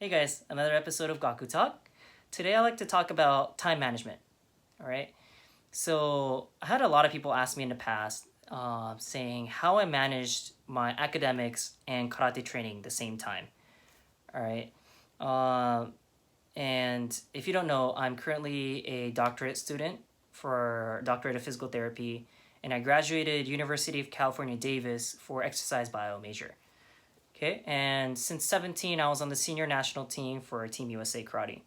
Hey guys, another episode of GakuTalk. Today I like to talk about time management. All right. So I had a lot of people ask me in the past, saying how I managed my academics and karate training the same time. All right. Um, and if you don't know, I'm currently a doctorate student for doctorate of physical therapy, and I graduated University of California, Davis for exercise bio major. Okay, and since 17, I was on the senior national team for Team USA Karate.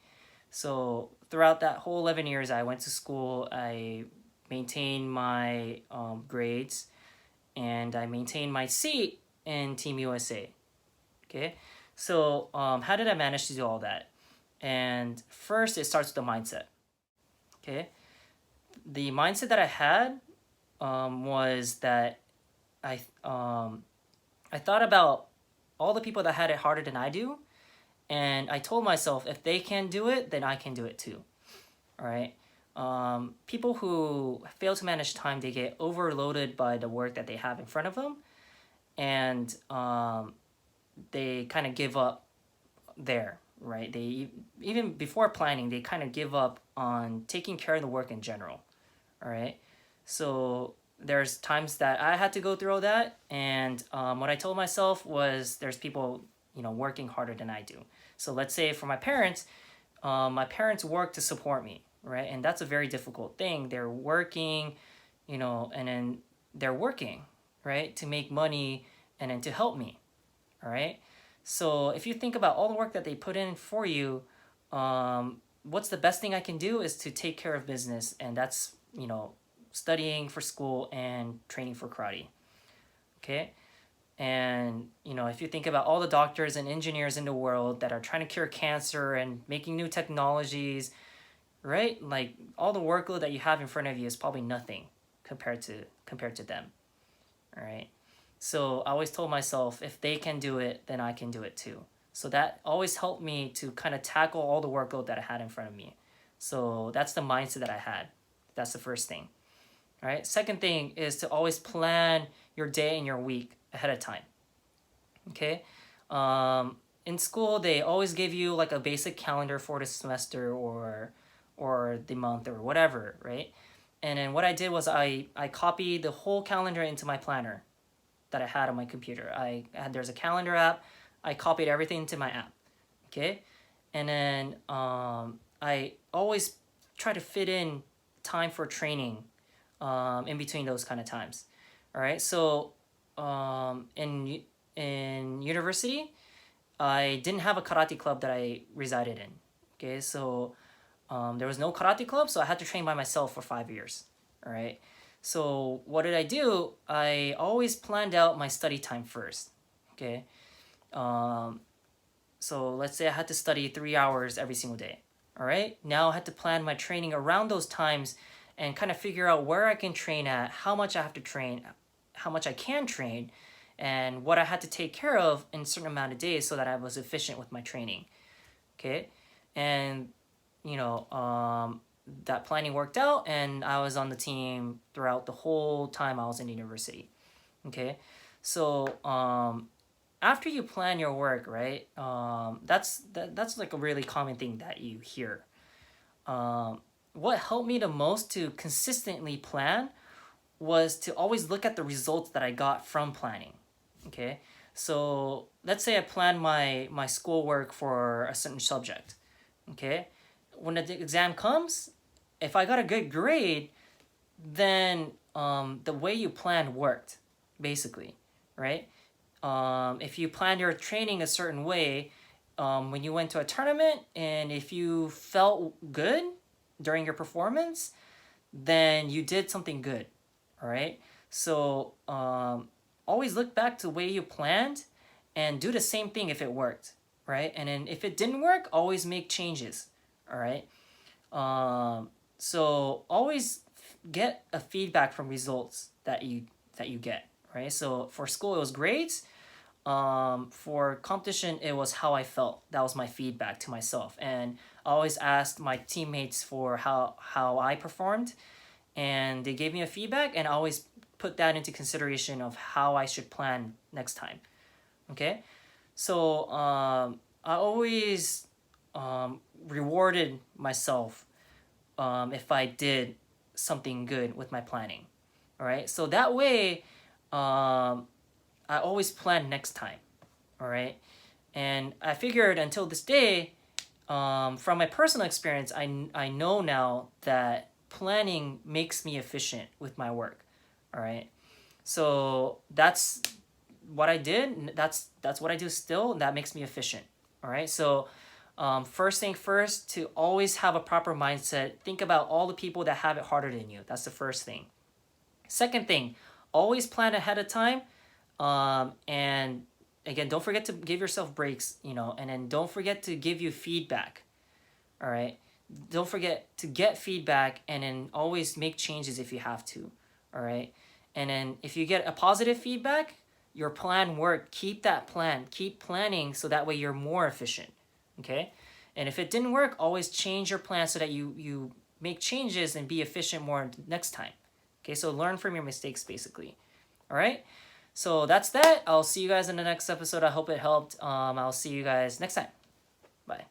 So throughout that whole 11 years, I went to school, I maintained my grades, and I maintained my seat in Team USA. Okay, so how did I manage to do all that? And first, it starts with the mindset. Okay, the mindset that I had was that I I thought about all the people that had it harder than I do, and I told myself if they can do it, then I can do it too. All right. People who fail to manage time, they get overloaded by the work that they have in front of them, and they kind of give up there. Right. They even before planning, they kind of give up on taking care of the work in general. All right. So there's times that I had to go through all that, and what I told myself was there's people working harder than I do. So let's say for my parents work to support me, right? And that's a very difficult thing. They're working, and then they're working, right, to make money and then to help me, all right? So if you think about all the work that they put in for you, what's the best thing I can do is to take care of business, and that's, studying for school and training for karate, okay? And if you think about all the doctors and engineers in the world that are trying to cure cancer and making new technologies, right? Like all the workload that you have in front of you is probably nothing compared to them. All right. So I always told myself if they can do it, then I can do it too. So that always helped me to kind of tackle all the workload that I had in front of me. So that's the mindset that I had. That's the first thing. All right. Second thing is to always plan your day and your week ahead of time. Okay. In school, they always give you like a basic calendar for the semester or the month or whatever, right? And then what I did was I copied the whole calendar into my planner that I had on my computer. There's a calendar app. I copied everything into my app. Okay. And then I always try to fit in time for training in between those kind of times. All right. So in university, I didn't have a karate club that I resided in. Okay. So there was no karate club, so I had to train by myself for 5 years. All right. So what did I do? I always planned out my study time first. Okay. So let's say I had to study 3 hours every single day. All right. Now I had to plan my training around those times and kind of figure out where I can train at, how much I have to train, how much I can train, and what I had to take care of in a certain amount of days so that I was efficient with my training. Okay. And, that planning worked out, and I was on the team throughout the whole time I was in university. Okay. So, after you plan your work, right? That's like a really common thing that you hear. What helped me the most to consistently plan was to always look at the results that I got from planning. Okay, so let's say I planned my schoolwork for a certain subject. Okay, when the exam comes, if I got a good grade, then the way you planned worked, basically, right? If you planned your training a certain way, when you went to a tournament, and if you felt good during your performance, then you did something good. All right. So always look back to the way you planned and do the same thing if it worked. Right. And then if it didn't work, always make changes. All right. So always get a feedback from results that you get. Right. So for school, it was grades. For competition, it was how I felt. That was my feedback to myself. And I always asked my teammates for how I performed, and they gave me a feedback, and I always put that into consideration of how I should plan next time. Okay. So I always rewarded myself if I did something good with my planning. All right, so that way I always plan next time. All right, and I figured until this day, from my personal experience, I know now that planning makes me efficient with my work. All right, so that's what I did. That's what I do still. And that makes me efficient. All right, so first thing first, to always have a proper mindset. Think about all the people that have it harder than you. That's the first thing. Second thing, always plan ahead of time. And again, don't forget to give yourself breaks, and then don't forget to give you feedback. All right. Don't forget to get feedback and then always make changes if you have to. All right. And then if you get a positive feedback, your plan worked. Keep that plan. Keep planning so that way you're more efficient. Okay. And if it didn't work, always change your plan so that you make changes and be efficient more next time. Okay. So learn from your mistakes basically. All right. So that's that. I'll see you guys in the next episode. I hope it helped. I'll see you guys next time. Bye.